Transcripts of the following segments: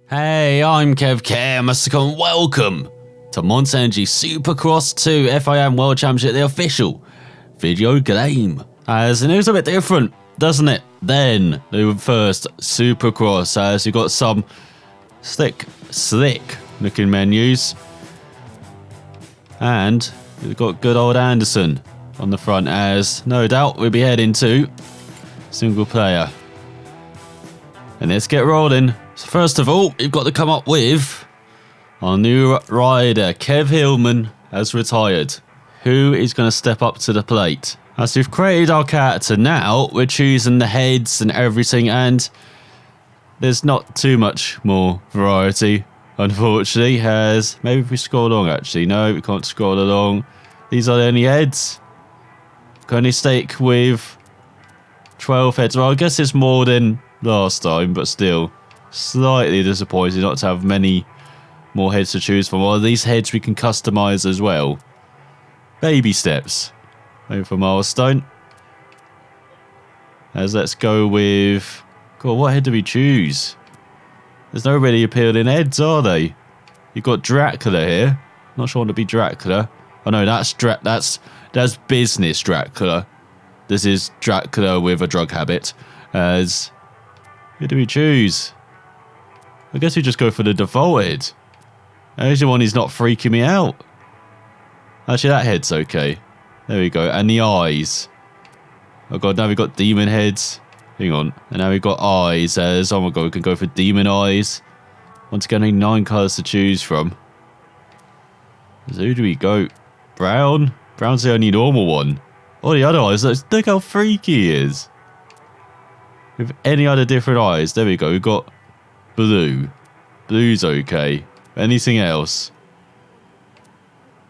Hey, I'm ElusiveKev, and welcome to Monster Energy Supercross 2 FIM World Championship, the official video game. As it was a bit different, doesn't it? Then the first Supercross, as you got some slick looking menus, and we've got good old Anderson on the front, as no doubt we'll be heading to single player. And let's get rolling. So first of all, we've got to come up with our new rider. Kev Hillman has retired. Who is going to step up to the plate? As we've created our character now, we're choosing the heads and everything, and there's not too much more variety, unfortunately. As maybe if we scroll along, actually. No, we can't scroll along. These are the only heads. Can only stick with 12 heads. Well, I guess it's more than last time, but still slightly disappointing not to have many more heads to choose from. Well, these heads we can customize as well. Baby steps. Wait for milestone. As let's go with... God, what head do we choose? There's no really appealing heads, are they? You've got Dracula here. Not sure I want to be Dracula. Oh no, that's business Dracula. This is Dracula with a drug habit. As... who do we choose? I guess we just go for the defaulted. There's the one who's not freaking me out. Actually, that head's okay. There we go. And the eyes. Oh god, now we've got demon heads. Hang on. And now we've got eyes. As, oh my god, we can go for demon eyes. Once again, only 9 colours to choose from. So who do we go? Brown? Brown's the only normal one. Oh, the other eyes. Look how freaky he is. With any other different eyes. There we go. We've got blue. Blue's okay. Anything else?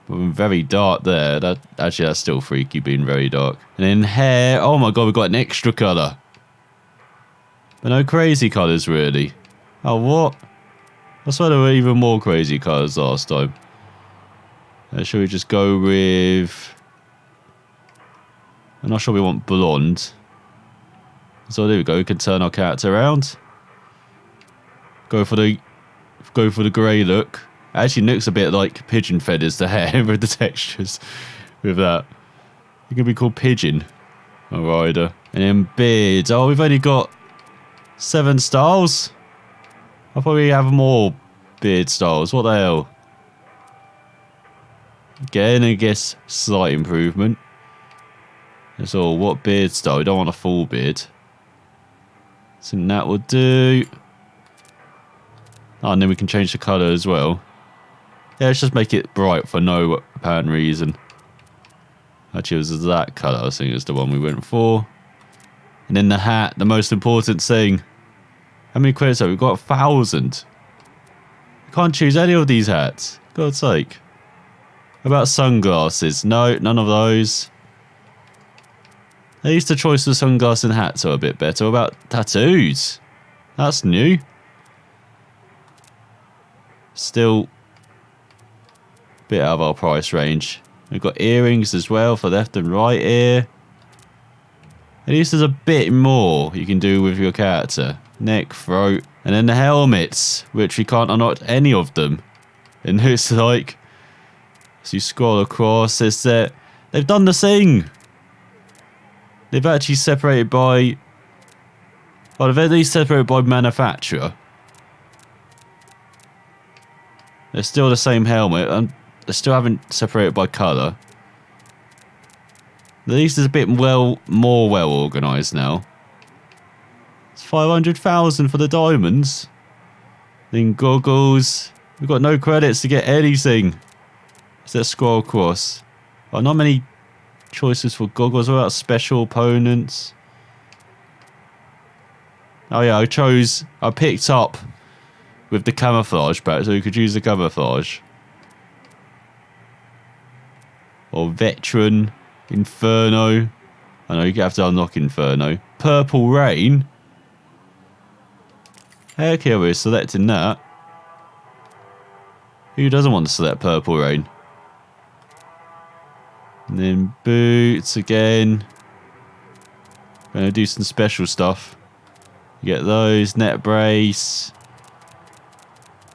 Very dark there. Actually, that's still freaky being very dark. And then hair. Oh my god, we've got an extra colour. But no crazy colours, really. Oh, what? I swear there were even more crazy colours last time. Shall we just go with... I'm not sure we want blonde. So there we go, we can turn our character around. Go for the grey look. It actually looks a bit like pigeon feathers, the hair with the textures with that. You're gonna be called Pigeon. A rider. And then beard. Oh, we've only got 7 styles. I thought we have more beard styles. What the hell? Again, I guess slight improvement. That's all. What beard style? We don't want a full beard. So that will do. Oh, and then we can change the colour as well. Yeah, let's just make it bright for no apparent reason. Actually, it was that colour. I think it's the one we went for. And then the hat, the most important thing. How many credits have we got? 1,000. We can't choose any of these hats. God's sake. How about sunglasses? No, none of those. At least the choice of sunglasses and hats are a bit better. What about tattoos? That's new. Still a bit out of our price range. We've got earrings as well for left and right ear. At least there's a bit more you can do with your character. Neck, throat, and then the helmets, which we can't unlock any of them. And it's like, as you scroll across, it's that they've done the thing. They've actually separated by... well, they've at least separated by manufacturer. They're still the same helmet, and they still haven't separated by colour. At least it's a bit more well organised now. It's 500,000 for the diamonds. Then goggles. We've got no credits to get anything. Let's scroll across. Oh, not many choices for goggles. What about special opponents? Oh yeah, I picked up with the camouflage pack, so we could use the camouflage. Or veteran, inferno. I know you have to unlock inferno. Purple rain. Heck yeah, we're selecting that. Who doesn't want to select purple rain? And then boots again. Gonna do some special stuff. You get those, net brace.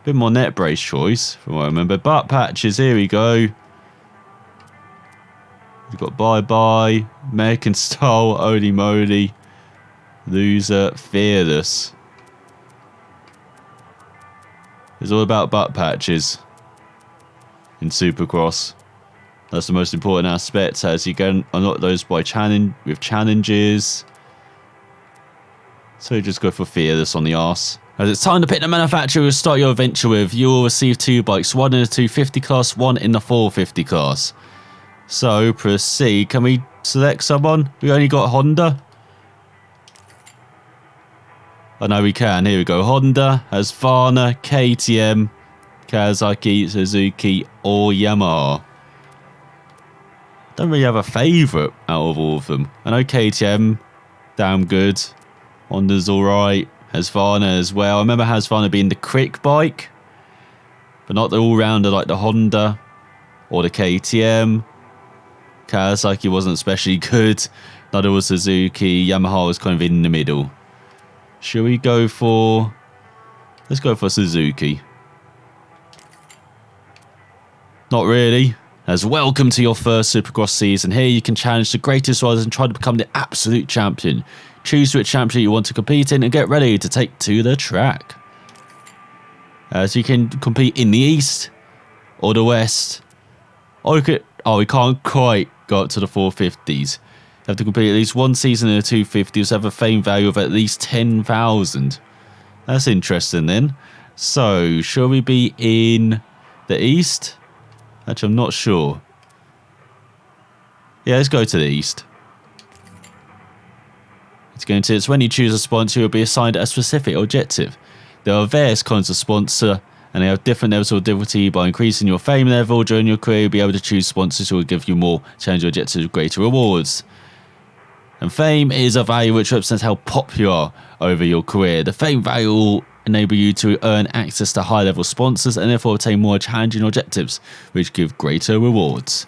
bit more net brace choice from what I remember. Butt patches, here we go. We've got Bye Bye, American Style, Holy Moly, Loser, Fearless. It's all about butt patches in Supercross. That's the most important aspect, as you can unlock those by challenges. So just go for Fearless on the arse. As it's time to pick the manufacturer to start your adventure with, you will receive 2 bikes, one in the 250 class, one in the 450 class. So proceed. Can we select someone? We only got Honda. Oh no, we can. Here we go. Honda, Husqvarna, KTM, Kawasaki, Suzuki, or Yamaha. Don't really have a favourite out of all of them. I know KTM, damn good. Honda's alright. Husqvarna as well. I remember Husqvarna being the quick bike, but not the all-rounder like the Honda or the KTM. Kawasaki wasn't especially good. Neither was Suzuki. Yamaha was kind of in the middle. Should we go for... Let's go for Suzuki. Not really. As welcome to your first Supercross season. Here you can challenge the greatest riders and try to become the absolute champion. Choose which champion you want to compete in and get ready to take to the track. As you can compete in the East or the West. Or you could... Oh, we can't quite go up to the 450s. You have to complete at least one season in the 250s, have a fame value of at least 10,000. That's interesting then. So, shall we be in the East? Actually, I'm not sure. Yeah, let's go to the East. It's when you choose a sponsor, you'll be assigned a specific objective. There are various kinds of sponsor, and they have different levels of difficulty. By increasing your fame level during your career, you'll be able to choose sponsors who will give you more challenge objectives with greater rewards. And fame is a value which represents how popular you are over your career. The fame value will enable you to earn access to high-level sponsors and therefore obtain more challenging objectives, which give greater rewards.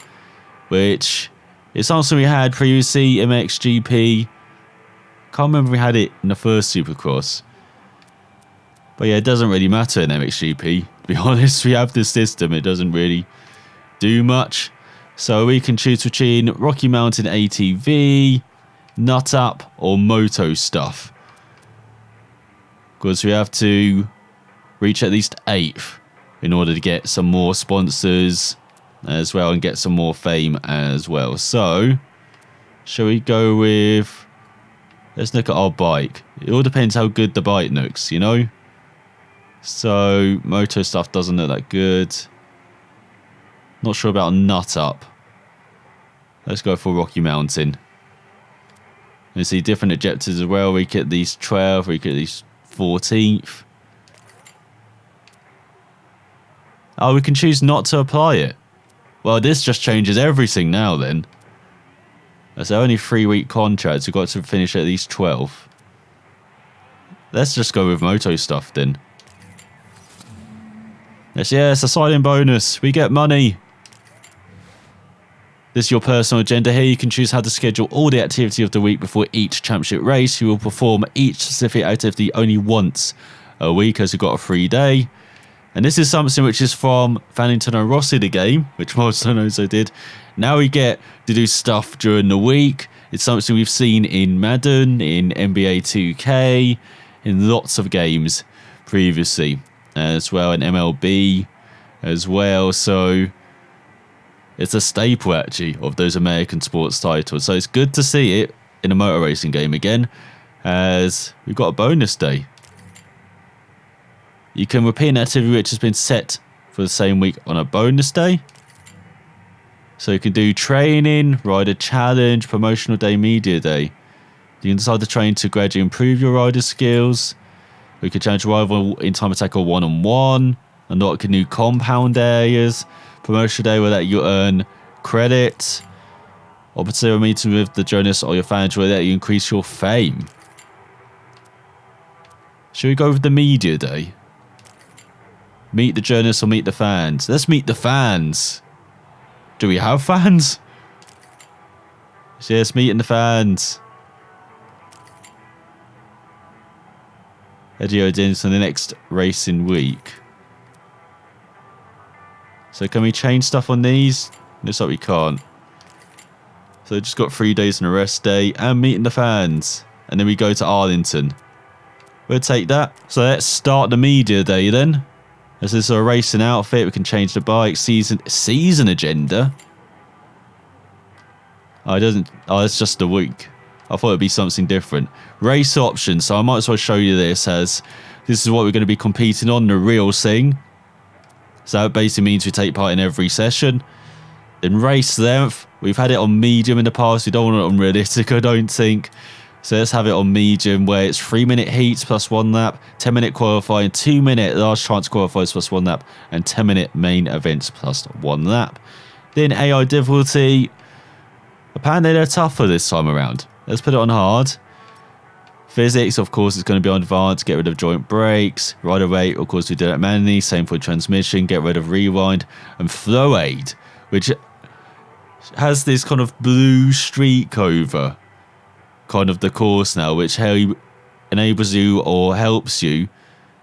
Which is something we had previously, MXGP. Can't remember if we had it in the first Supercross. But yeah, it doesn't really matter in MXGP. To be honest, we have this system. It doesn't really do much. So we can choose between Rocky Mountain ATV, Nut Up, or Moto Stuff. Because we have to reach at least 8th in order to get some more sponsors as well and get some more fame as well. So, shall we go with... Let's look at our bike. It all depends how good the bike looks, you know? So, Moto Stuff doesn't look that good. Not sure about Nut Up. Let's go for Rocky Mountain. You see different objectives as well. We get these 12th, we get these 14th. Oh, we can choose not to apply it. Well, this just changes everything now then. That's only 3-week contracts. We've got to finish at least 12. Let's just go with Moto Stuff then. Yes, a sign-in bonus. We get money. This is your personal agenda. Here you can choose how to schedule all the activity of the week before each championship race. You will perform each specific activity only once a week as you've got a free day. And this is something which is from Valentino Rossi, the game, which Monster also did. Now we get to do stuff during the week. It's something we've seen in Madden, in NBA 2K, in lots of games previously, as well in MLB as well. So it's a staple actually of those American sports titles. So it's good to see it in a motor racing game again, as we've got a bonus day. You can repeat an activity which has been set for the same week on a bonus day. So you can do training, rider challenge, promotional day, media day. You can decide to train to gradually improve your rider skills. You can challenge a rival in time attack or one-on-one. Unlock new compound areas. Promotional day will let you earn credit. Opportunity meeting with the journalists or your fans will let you increase your fame. Should we go with the media day? Meet the journalists or meet the fans? Let's meet the fans. Do we have fans? Yes, meeting the fans. Eddie O'Dennison the next racing week. So can we change stuff on these? Looks like we can't. So just got 3 days and a rest day and meeting the fans. And then we go to Arlington. We'll take that. So let's start the media day then. As this is a racing outfit, we can change the bike. Season agenda. Oh, it doesn't. Oh, it's just a week. I thought it'd be something different. Race options. So I might as well show you this, as this is what we're going to be competing on, the real thing. So that basically means we take part in every session. In race length, we've had it on medium in the past. We don't want it on realistic, I don't think. So let's have it on medium, where it's 3-minute heats plus 1 lap, 10-minute qualifying, 2-minute last chance qualifiers plus 1 lap, and 10-minute main events plus 1 lap. Then AI difficulty. Apparently they're tougher this time around. Let's put it on hard. Physics, of course, is going to be on advanced. Get rid of joint brakes. Rider rate, of course, we do it manually. Same for transmission. Get rid of rewind. And flow aid, which has this kind of blue streak over kind of the course now, which enables you or helps you,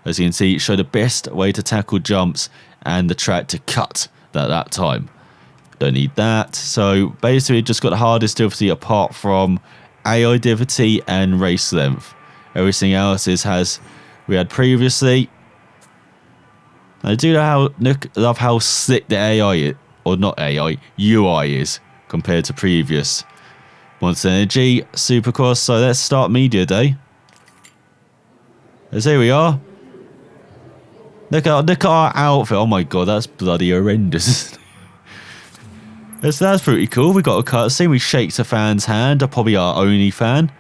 as you can see, show the best way to tackle jumps and the track to cut at that time. Don't need that. So basically just got the hardest difficulty apart from AI difficulty and race length. Everything else has we had previously. I do love how slick the AI is, or not AI, UI is compared to previous Monster Energy Supercross. So let's start media day. As here we are. Look at our outfit. Oh my god, that's bloody horrendous. So that's pretty cool. We got a cutscene. We shake the fan's hand. Probably our only fan.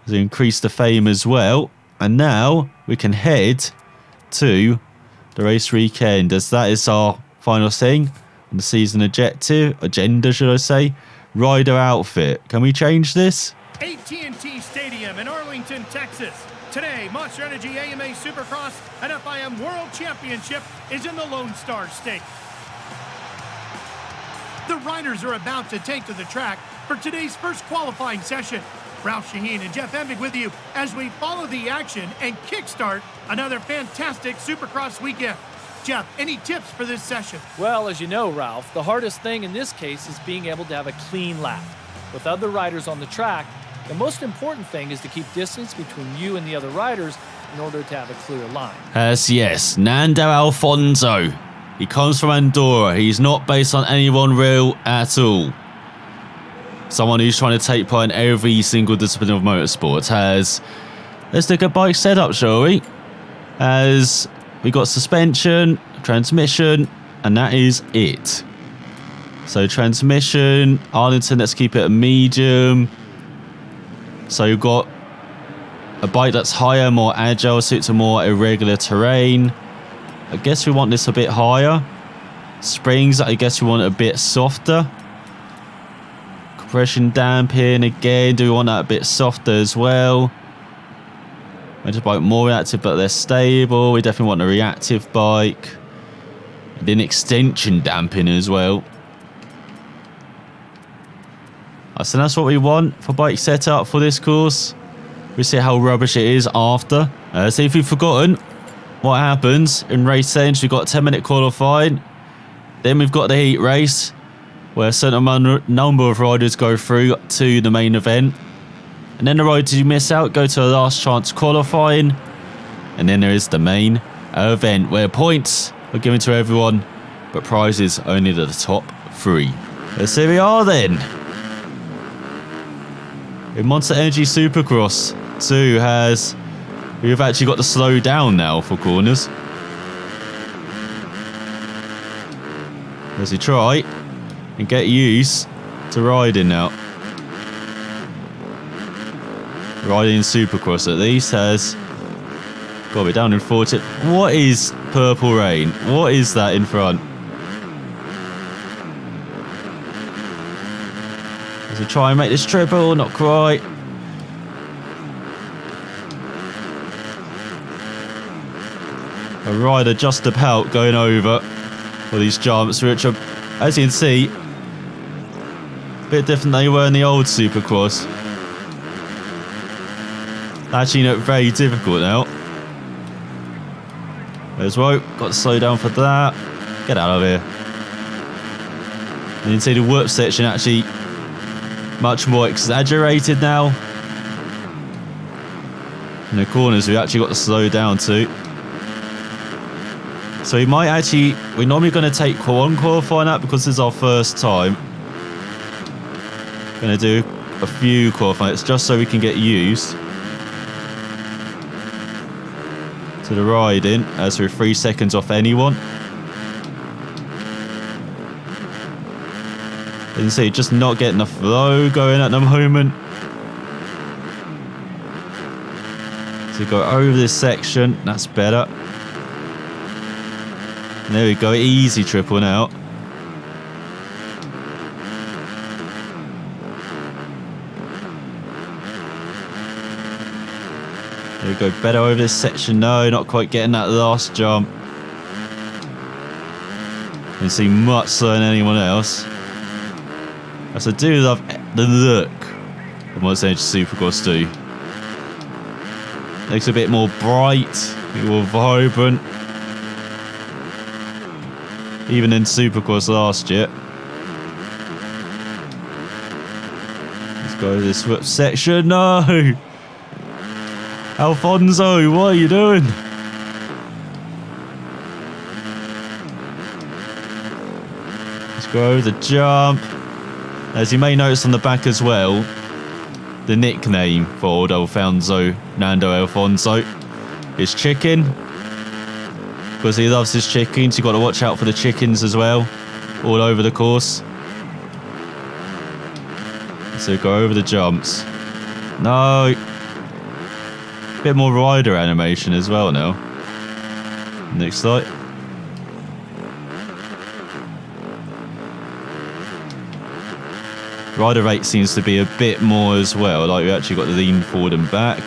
So increase the fame as well. And now we can head to the race weekend, as that is our final thing on the season agenda, should I say. Rider outfit. Can we change this? AT&T Stadium in Arlington, Texas. Today, Monster Energy AMA Supercross and FIM World Championship is in the Lone Star State. The riders are about to take to the track for today's first qualifying session. Ralph Shaheen and Jeff Emig with you as we follow the action and kickstart another fantastic Supercross weekend. Jeff, any tips for this session? Well, as you know, Ralph, the hardest thing in this case is being able to have a clean lap. With other riders on the track, the most important thing is to keep distance between you and the other riders in order to have a clear line. Yes, Nando Alfonso. He comes from Andorra. He's not based on anyone real at all. Someone who's trying to take part in every single discipline of motorsport. Let's look at bike setup, shall we? As we got suspension, transmission, and that is it. So transmission, Arlington, let's keep it a medium. So you've got a bike that's higher, more agile, suits a more irregular terrain. I guess we want this a bit higher. Springs, I guess we want it a bit softer. Compression damping, again, do we want that a bit softer as well? Make the bike more reactive but less stable. We definitely want a reactive bike. And then extension damping as well. So that's what we want for bike setup for this course. We see how rubbish it is after. So if you've forgotten what happens in race settings, we've got 10-minute qualifying. Then we've got the heat race, where a certain number of riders go through to the main event. And then the riders you miss out go to the last chance qualifying. And then there is the main event, where points are given to everyone, but prizes only to the top 3. Let's see, we are then. In Monster Energy Supercross 2 we've actually got to slow down now for corners. As we try and get used to riding now. Riding in Supercross at least has got to be down in 40. What is Purple Rain? What is that in front? As we try and make this triple, not quite. A rider just about going over for these jumps, which are, as you can see, a bit different than they were in the old Supercross. Actually look very difficult now. As well, got to slow down for that. Get out of here. And you can see the whoop section actually much more exaggerated now. In the corners, we actually got to slow down too. So we might actually, we're normally going to take one qualifying lap because this is our first time. Going to do a few qualifying laps just so we can get used to the riding, as we're 3 seconds off anyone. You can see just not getting the flow going at the moment. So go over this section, that's better. And there we go, easy triple now. There we go, better over this section. No, not quite getting that last jump. You can see much slower than anyone else. Yes, I do love the look of Monster Energy Supercross too. Looks a bit more bright, a bit more vibrant. Even in Supercross last year. Let's go to this whip section. No! Alfonso, what are you doing? Let's go over the jump. As you may notice on the back as well, the nickname for old Alfonso, Nando Alfonso, is Chicken. Because he loves his chickens, you've got to watch out for the chickens as well, all over the course. So go over the jumps. No! Bit more rider animation as well now. Next light. Rider rate seems to be a bit more as well, like we actually got to lean forward and back.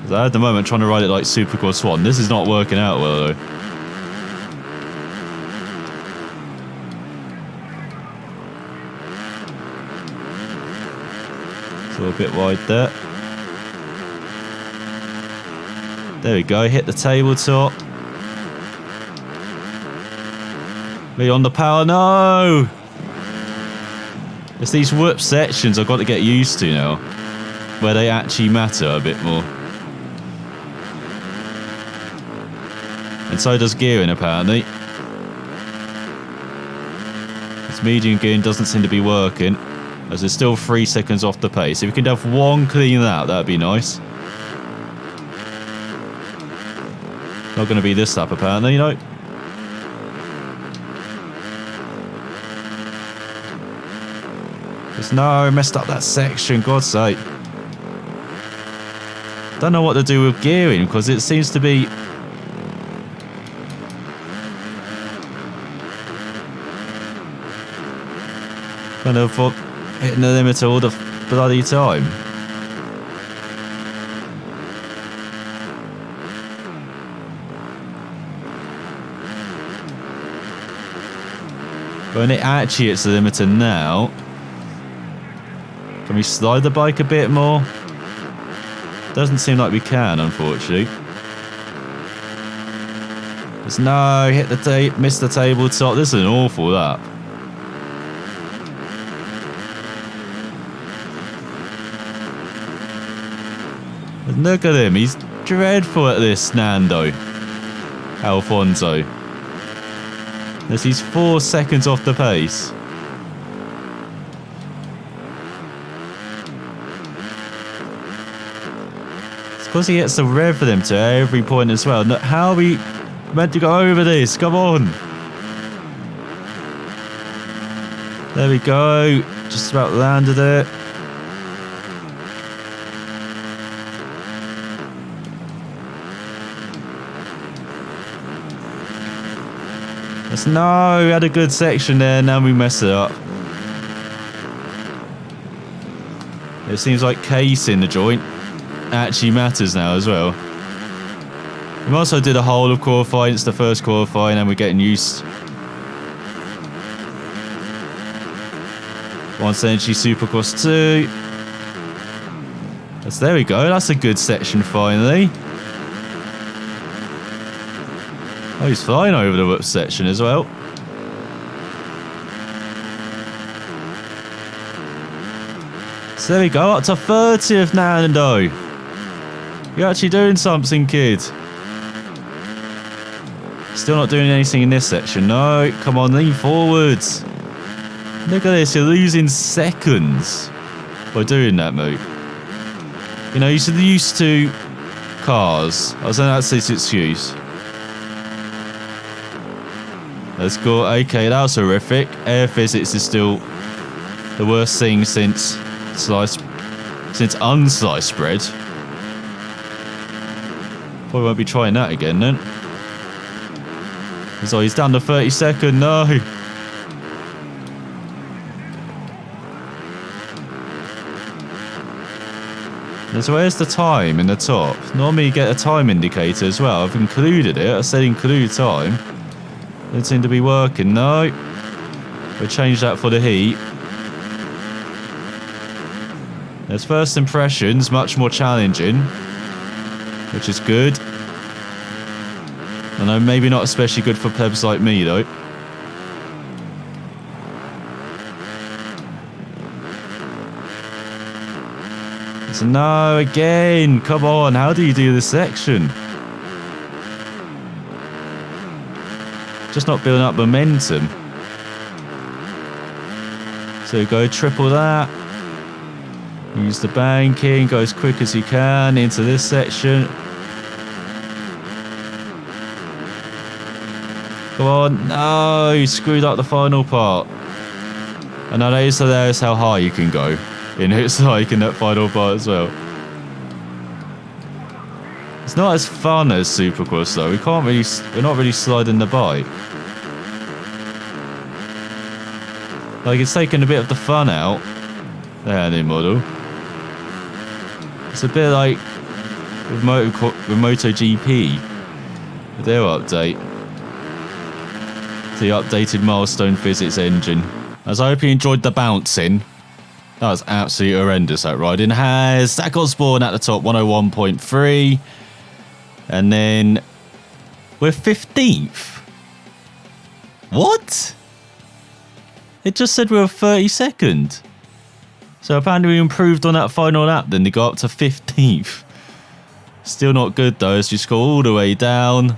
So at the moment trying to ride it like Supercross 1, this is not working out well though. So a bit wide there. There we go, hit the tabletop. Me on the power, no! It's these whoop sections I've got to get used to now, where they actually matter a bit more. And so does gearing apparently. This medium gearing doesn't seem to be working, as it's still 3 seconds off the pace. If we could have one clean lap, that'd be nice. Not going to be this lap apparently, you know. No, messed up that section, God's sake. Don't know what to do with gearing because it seems to be kind of hitting the limiter all the bloody time. When it actually hits the limiter now, can we slide the bike a bit more? Doesn't seem like we can, unfortunately. There's no, hit the tape, missed the tabletop. This is an awful lap. But look at him, he's dreadful at this, Nando Alfonso. As he's 4 seconds off the pace. Because he gets the rev for them to every point as well. No, how are we meant to go over this? Come on. There we go. Just about landed it. No, we had a good section there. Now we mess it up. It seems like case in the joint actually matters now as well. We also did a whole of qualifying. It's the first qualifying and we're getting used. Monster Energy Supercross 2. There we go. That's a good section finally. Oh, he's flying over the whip section as well. So there we go, up to 30th, Nando. You're actually doing something, kid. Still not doing anything in this section. No, come on, lean forwards. Look at this, you're losing seconds by doing that, mate. You know, you're used to cars. I was saying that's his excuse. Let's go. Okay, that was horrific. Air physics is still the worst thing since unsliced bread. Probably won't be trying that again then. So he's down to 32nd. No. So where's the time in the top? Normally you get a time indicator as well. I've included it. I said include time. Doesn't seem to be working. No. We'll change that for the heat. There's first impressions, much more challenging, which is good. I know maybe not especially good for plebs like me though. So no, again, come on, how do you do this section? Just not building up momentum. So go triple that. Use the banking, go as quick as you can into this section. Come on, no, you screwed up the final part. And now there's how high you can go in its like in that final part as well. It's not as fun as Supercross though. We're not really sliding the bike. Like it's taking a bit of the fun out. The handling model. It's a bit like with MotoGP. With their update. The updated milestone physics engine. As I hope you enjoyed the bouncing. That was absolutely horrendous, that riding. Has Zach Osborne at the top, 101.3. And then we're 15th. What? It just said we were 32nd. So apparently we improved on that final lap, then they got up to 15th. Still not good though, as you scroll all the way down.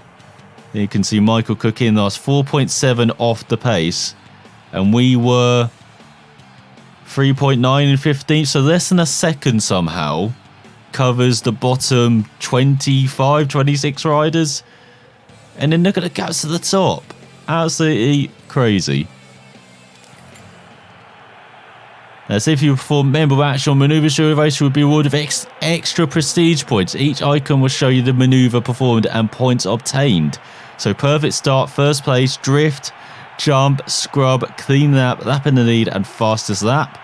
You can see Michael Cook in last, 4.7 off the pace. And we were 3.9 in 15th, so less than a second somehow covers the bottom 25, 26 riders. And then look at the gaps at the top. Absolutely crazy. Now, see if you perform memorable action maneuvers during the race, you will be rewarded with extra prestige points. Each icon will show you the maneuver performed and points obtained. So perfect start, first place, drift, jump, scrub, clean lap, lap in the lead, and fastest lap.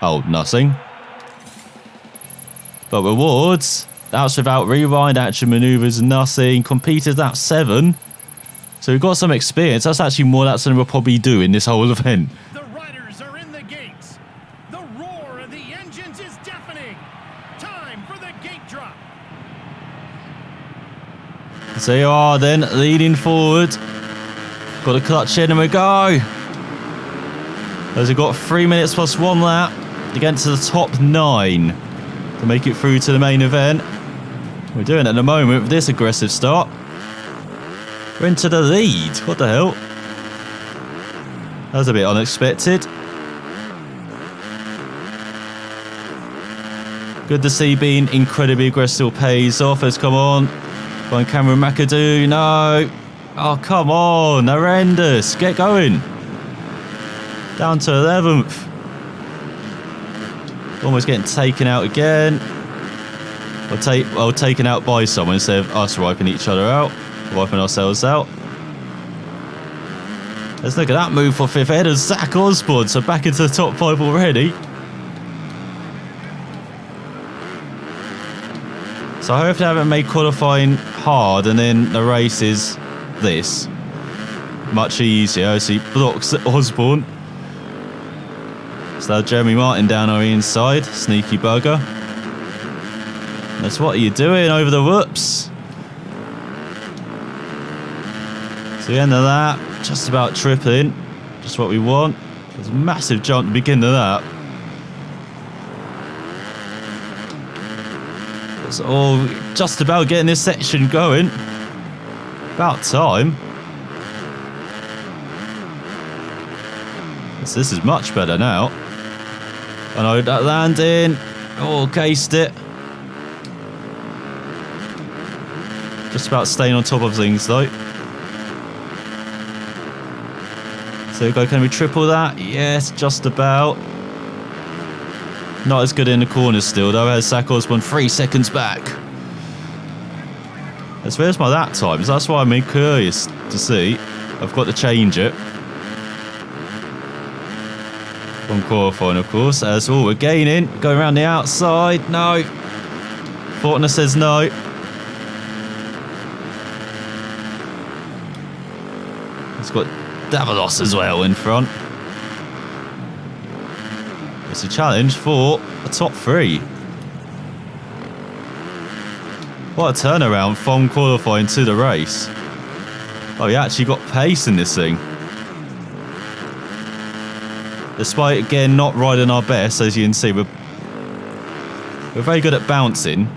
Oh, nothing. But rewards, that's without rewind, action maneuvers, nothing. Completed lap 7. So we've got some experience. That's actually more laps than we'll probably do in this whole event. The riders are in the gates. The roar of the engines is deafening. Time for the gate drop. So you are then leading forward. Got a clutch in and we go. As we've got 3 minutes plus 1 lap to get to the top 9 to make it through to the main event. We're doing it at the moment with this aggressive start. We're into the lead. What the hell? That was a bit unexpected. Good to see being incredibly aggressive pays off. Let's come on. Find Cameron McAdoo. No. Oh, come on. Horrendous. Get going. Down to 11th. Almost getting taken out again. Well, taken out by someone instead of us wiping each other out. Wiping ourselves out. Let's look at that move for 5th header. Zach Osborne. So back into the top 5 already. So I hope they haven't made qualifying hard and then the race is this. Much easier. So he blocks Osborne. So Jeremy Martin down our inside. Sneaky bugger. That's what are you doing over the whoops? So the end of that, just about tripling. Just what we want. There's a massive jump to begin of that. It's all just about getting this section going. About time. This is much better now. I know that landing. Oh, cased it. Just about staying on top of things though. So we go, can we triple that? Yes, just about. Not as good in the corners still though, as Zach Osborne 3 seconds back. As where's my lap times? That's why I'm curious to see. I've got to change it. From qualifying, of course, as we're gaining. Going around the outside. No. Fortner says no. It's got Davalos as well in front. It's a challenge for a top 3. What a turnaround from qualifying to the race. Oh, he actually got pace in this thing. Despite, again, not riding our best, as you can see, we're very good at bouncing.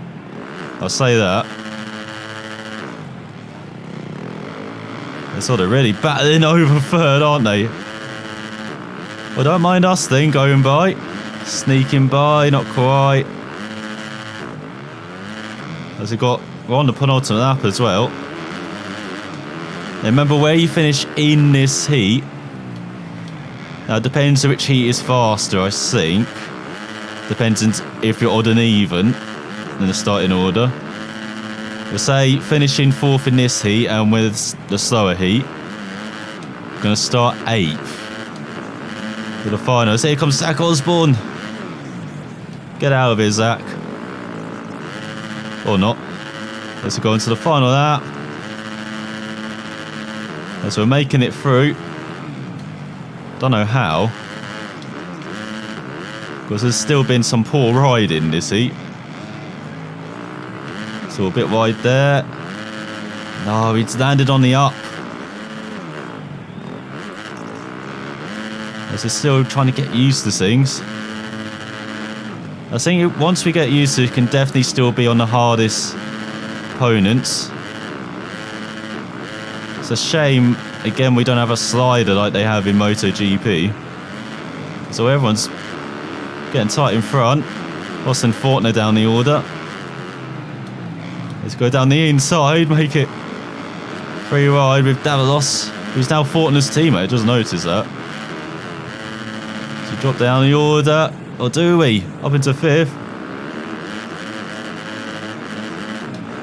I'll say that. They're sort of really battling over third, aren't they? Well, don't mind us then going by. Sneaking by, not quite. As we're on the penultimate lap as well. Now remember where you finish in this heat. Now it depends on which heat is faster, I think. Depends on if you're odd and even in the starting order. We'll say finishing 4th in this heat and with the slower heat. We're going to start 8th. For the finals. Here comes Zach Osborne. Get out of here, Zach. Or not. Let's go into the final lap. As we're making it through. Don't know how. Because there's still been some poor riding this heat. So a bit wide there. No, he's landed on the up. As we're still trying to get used to things. I think once we get used to it, we can definitely still be on the hardest opponents. It's a shame, again, we don't have a slider like they have in MotoGP. So everyone's getting tight in front. Austin Fortner down the order. Let's go down the inside, make it free ride with Davalos, who's now Fortner's teammate. Just notice that. So drop down the order. Or do we? Up into 5th.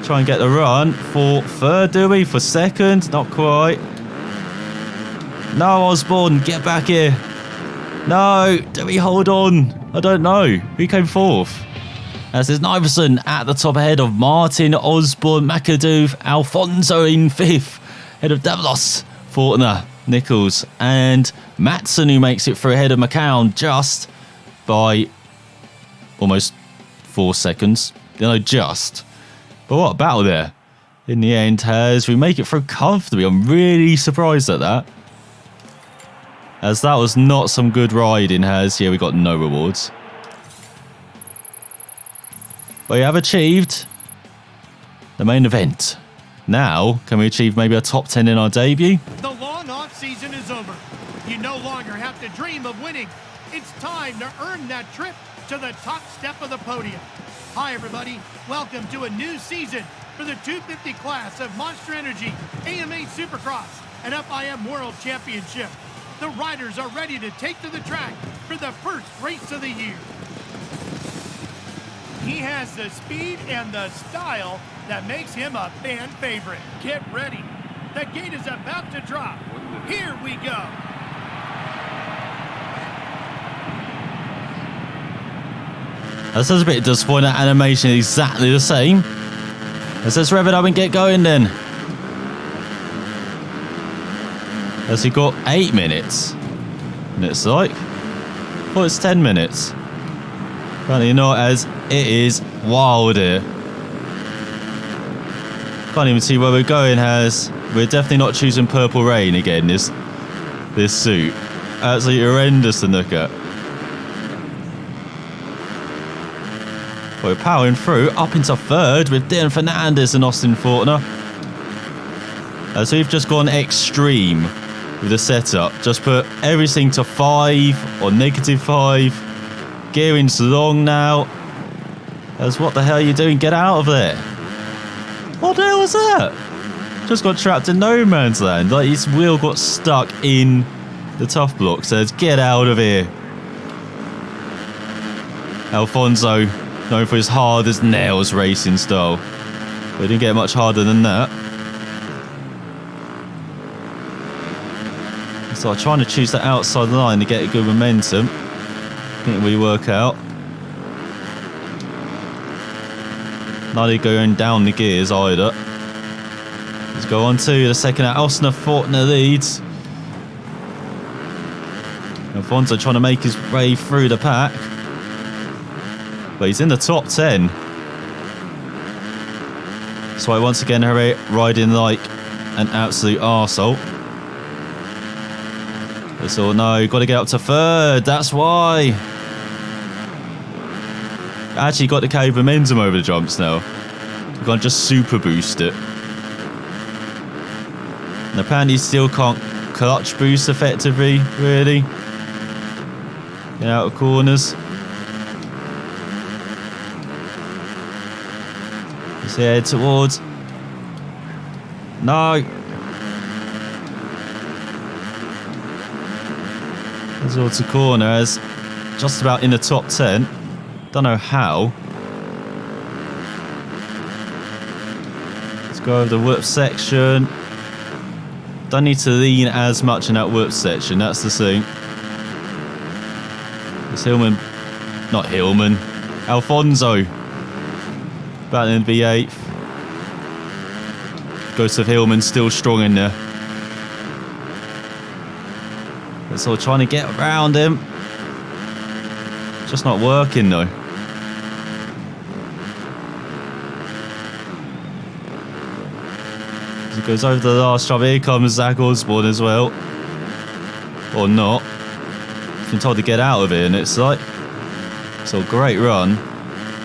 Try and get the run for 3rd, do we? For 2nd? Not quite. No, Osborne, get back here. No, do we hold on? I don't know. Who came 4th? As there's Niverson at the top ahead of Martin, Osborne, McAdoo, Alfonso in 5th. Ahead of Davalos, Fortner, Nichols, and Matson, who makes it through ahead of McCown just by almost 4 seconds. You know, just. But what a battle there. In the end, as we make it through comfortably. I'm really surprised at that. As that was not some good riding, as yeah, we got no rewards. But we have achieved the main event. Now, can we achieve maybe a top 10 in our debut? The long off season is over. You no longer have to dream of winning. It's time to earn that trip to the top step of the podium. Hi, everybody. Welcome to a new season for the 250 class of Monster Energy AMA Supercross and FIM World Championship. The riders are ready to take to the track for the first race of the year. He has the speed and the style that makes him a fan favorite. Get ready. The gate is about to drop. Here we go. That sounds a bit disappointing. Animation is exactly the same. Let's rev it up and get going then. As he got 8 minutes. And it's like, well, it's 10 minutes. Apparently not, as it is wild here. Can't even see where we're going, as We're definitely not choosing Purple Rain again, this suit. Absolutely horrendous to look at. We're powering through, up into third with Dylan Fernandez and Austin Fortner. So we've just gone extreme with the setup. Just put everything to 5 or -5. Gearing's long now. As what the hell are you doing? Get out of there. What the hell was that? Just got trapped in no man's land. Like his wheel got stuck in the tough block. Says, get out of here. Alfonso, known for his hard as nails racing style. But it didn't get much harder than that. So I'm trying to choose the outside line to get a good momentum. Think we work out. Not going down the gears either. Let's go on to the second out. Austin Fortner leads. Alfonso trying to make his way through the pack. But he's in the top 10. So once again, riding like an absolute arsehole. It's all no, got to get up to third. That's why. Actually got to carry momentum over the jumps now. You can't just super boost it. And apparently still can't clutch boost effectively, really. Get out of corners. Let's head towards. No. Towards the corner as just about in the top 10. Don't know how. Let's go over the whoop section. Don't need to lean as much in that whoop section, that's the thing. It's Hillman, not Hillman, Alfonso. Battling V8. Ghost of Hillman still strong in there. It's all trying to get around him. Just not working though. As he goes over the last job, here comes Zach Osborne as well. Or not. He's been told to get out of here, and it's like... It's a great run.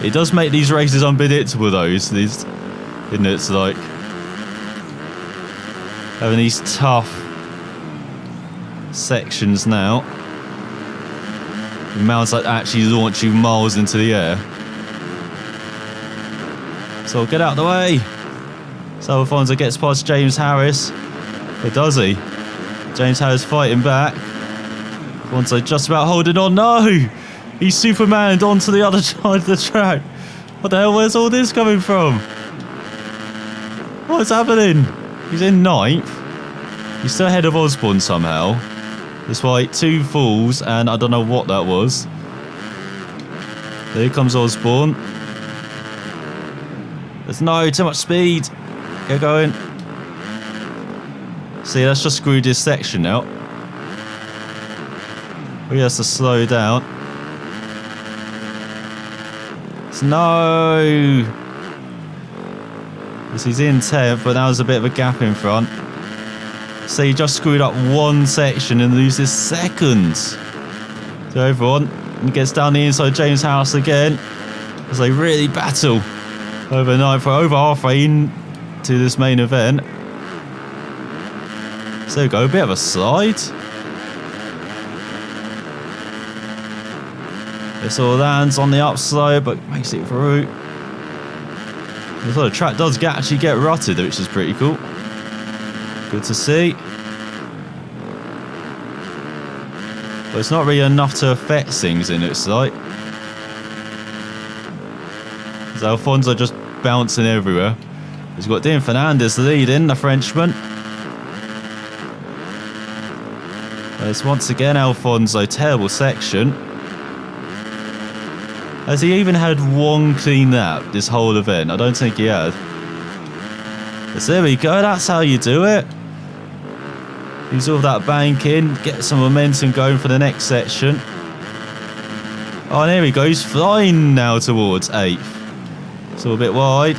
It does make these races unpredictable though, isn't it? It's like... Having these tough sections now. The mounts like actually launch you miles into the air. So get out of the way. So Alfonso gets past James Harris. But does he? James Harris fighting back. Alfonso just about holding on. No! He's Supermaned onto the other side of the track. What the hell? Where's all this coming from? What's happening? He's in 9th. He's still ahead of Osborne somehow. That's why 2 falls, and I don't know what that was. There comes Osborne. There's no too much speed. Get going. See, that's just screwed his section out. He has to slow down. No. Because he's in 10th, but now there's a bit of a gap in front. So he just screwed up 1 section and loses seconds. So everyone, and gets down the inside James House again as they really battle overnight for over halfway into this main event. So there we go, a bit of a slide. This all lands on the upslope, but makes it through. So the track does actually get rutted, which is pretty cool. Good to see. But it's not really enough to affect things in its like. So Alfonso just bouncing everywhere. He's got Dylan Fernandez leading, the Frenchman. There's once again Alfonso, terrible section. Has he even had 1 clean lap this whole event? I don't think he had. So there we go, that's how you do it. Use all that bank in, get some momentum going for the next section. Oh, and there he goes, flying now towards 8th. It's all a bit wide.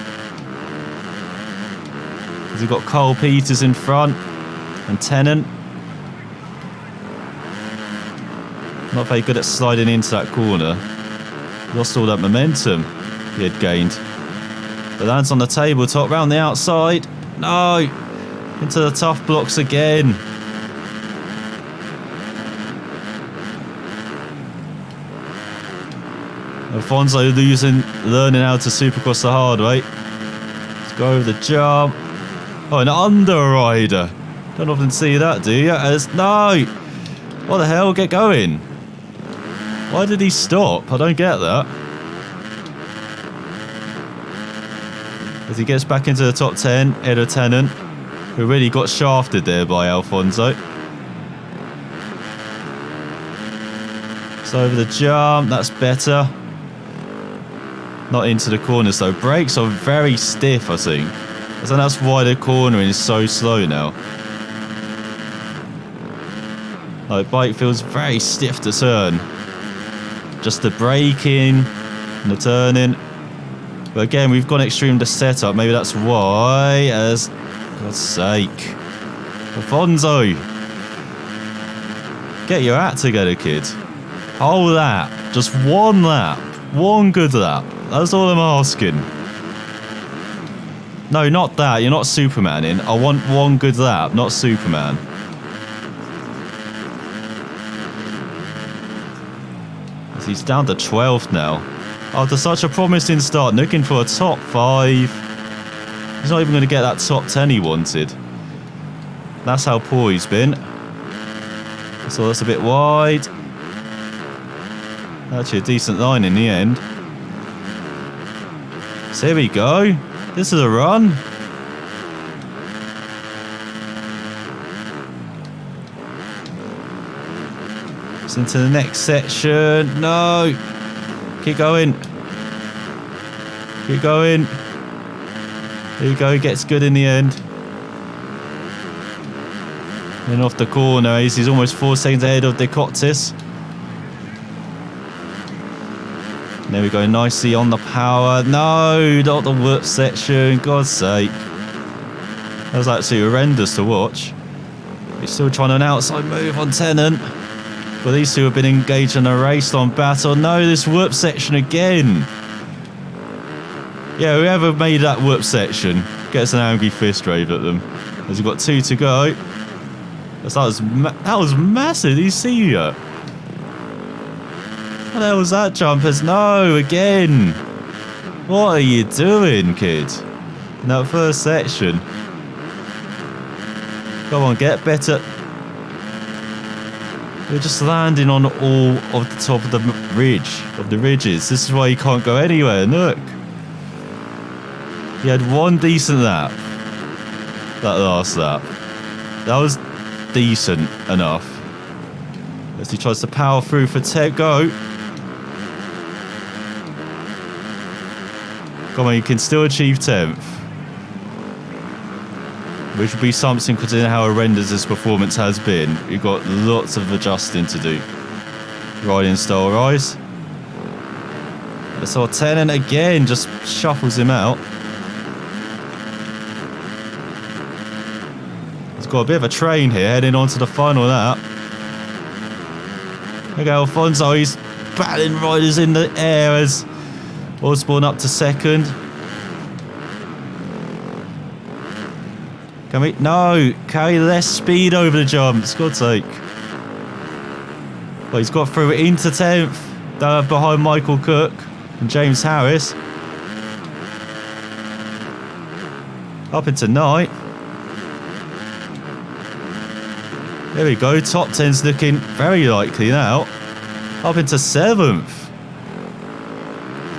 Because we've got Carl Peters in front and Tennant. Not very good at sliding into that corner. Lost all that momentum he had gained. But lands on the tabletop, round the outside. No! Into the tough blocks again. Alfonso learning how to supercross the hard way. Let's go over the jump. Oh, an underrider. Don't often see that, do you? No! What the hell? Get going. Why did he stop? I don't get that. As he gets back into the top 10, Ed Tennant, who really got shafted there by Alfonso. So over the jump, that's better. Not into the corners though. Brakes are very stiff, I think. I think that's why the cornering is so slow now. Like, bike feels very stiff to turn. Just the braking and the turning. But again, we've gone extreme to setup. Maybe that's why. As God's sake, Alfonso, get your act together, kid. Whole lap, just one lap, one good lap. That's all I'm asking. No, not that. You're not Supermaning. I want one good lap, not Superman. He's down to 12th now. After such a promising start, looking for a top 5. He's not even going to get that top 10 he wanted. That's how poor he's been. So that's a bit wide. Actually a decent line in the end. So here we go. This is a run. It's into the next section. No. Keep going. Keep going. There you go. He gets good in the end. And off the corner, he's almost 4 seconds ahead of Decotis. There we go, nicely on the power. No, not the whip section. God's sake. That was actually horrendous to watch. He's still trying an outside move on Tennant. But these two have been engaged in a race on battle. No, this whip section again. Yeah, whoever made that whip section gets an angry fist wave at them. As we've got 2 to go. That was massive. Did you see that? What the hell was that, jumpers? No, again. What are you doing, kid? In that first section. Come on, get better. You're just landing on all of the top of the ridge, of the ridges. This is why you can't go anywhere. Look. He had one decent lap. That last lap. That was decent enough. As he tries to power through for Ted. Go. Come on, you can still achieve 10th. Which would be something considering how horrendous this performance has been. You've got lots of adjusting to do. Riding style rise. So Tennant again just shuffles him out. He's got a bit of a train here heading on to the final lap. Look at Alfonso, he's battling riders in the air as Osborne up to second. Can we? No! Carry less speed over the jumps, God's sake. Well, he's got through into 10th, behind Michael Cook and James Harris. Up into 9th. There we go, top 10's looking very likely now. Up into 7th.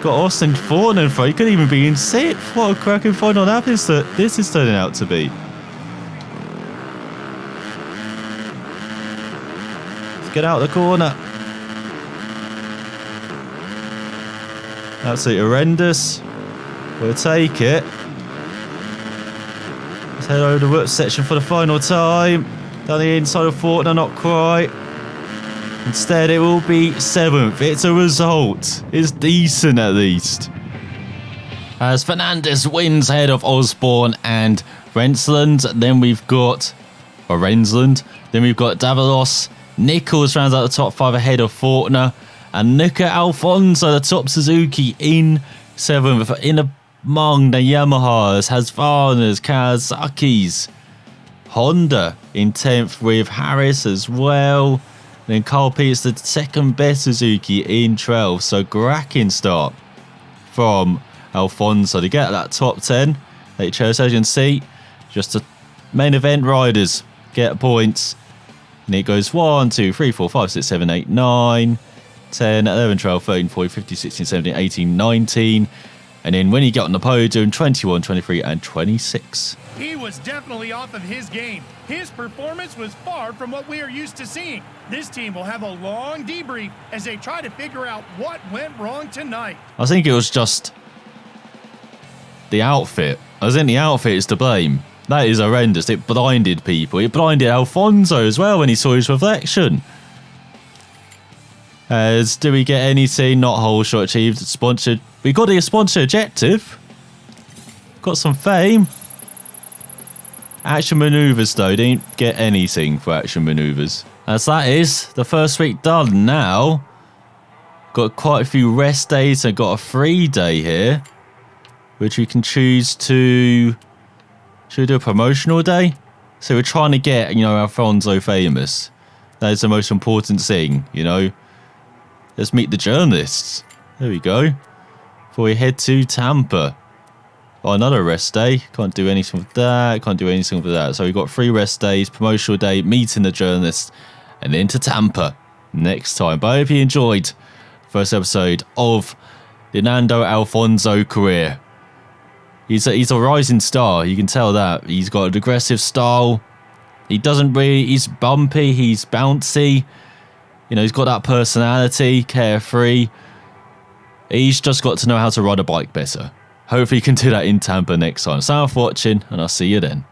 Got Austin Thornton in front. He couldn't even be in 6th. What a cracking final lap this is turning out to be. Let's get out of the corner. Absolutely horrendous. We'll take it. Let's head over the whip section for the final time. Down the inside of Thornton, not quite. Instead, it will be 7th. It's a result. It's decent at least. as Fernandez wins ahead of Osborne and Rensland. Then we've got Davalos. Nichols rounds out the top 5 ahead of Fortner. And look at Alfonso, the top Suzuki in 7th. In among the Yamahas, Husqvarna's, Kawasaki's. Honda in 10th with Harris as well. Then Carl Peters, the second best Suzuki in 12th. So cracking start from Alfonso to get that top 10. They chose, as you can see, just the main event riders get points. And it goes 1, 2, 3, 4, 5, 6, 7, 8, 9, 10, 11, 12, 13, 14, 15, 16, 17, 18, 19. And then when you get on the podium, 21, 23, and 26. He was definitely off of his game. His performance was far from what we are used to seeing. This team will have a long debrief as they try to figure out what went wrong tonight. I think it was just the outfit. I think the outfit is to blame. That is horrendous. It blinded people. It blinded Alfonso as well when he saw his reflection. As do we get anything? Not whole shot achieved. Sponsored. We got a sponsor objective. Got some fame. Action maneuvers though. Didn't get anything for action maneuvers. As that is the first week done now. Got quite a few rest days and got a free day here, which we can choose to. Should we do a promotional day? So we're trying to get, Alfonso famous. That is the most important thing, Let's meet the journalists. There we go. Before we head to Tampa. Oh, another rest day. Can't do anything with that. Can't do anything with that. So we've got 3 rest days, promotional day, meeting the journalists, and then to Tampa next time. But I hope you enjoyed the first episode of the Nando Alfonso career. He's a rising star. You can tell that. He's got an aggressive style. He's bumpy. He's bouncy. He's got that personality, carefree. He's just got to know how to ride a bike better. Hopefully he can do that in Tampa next time. So thanks for watching, and I'll see you then.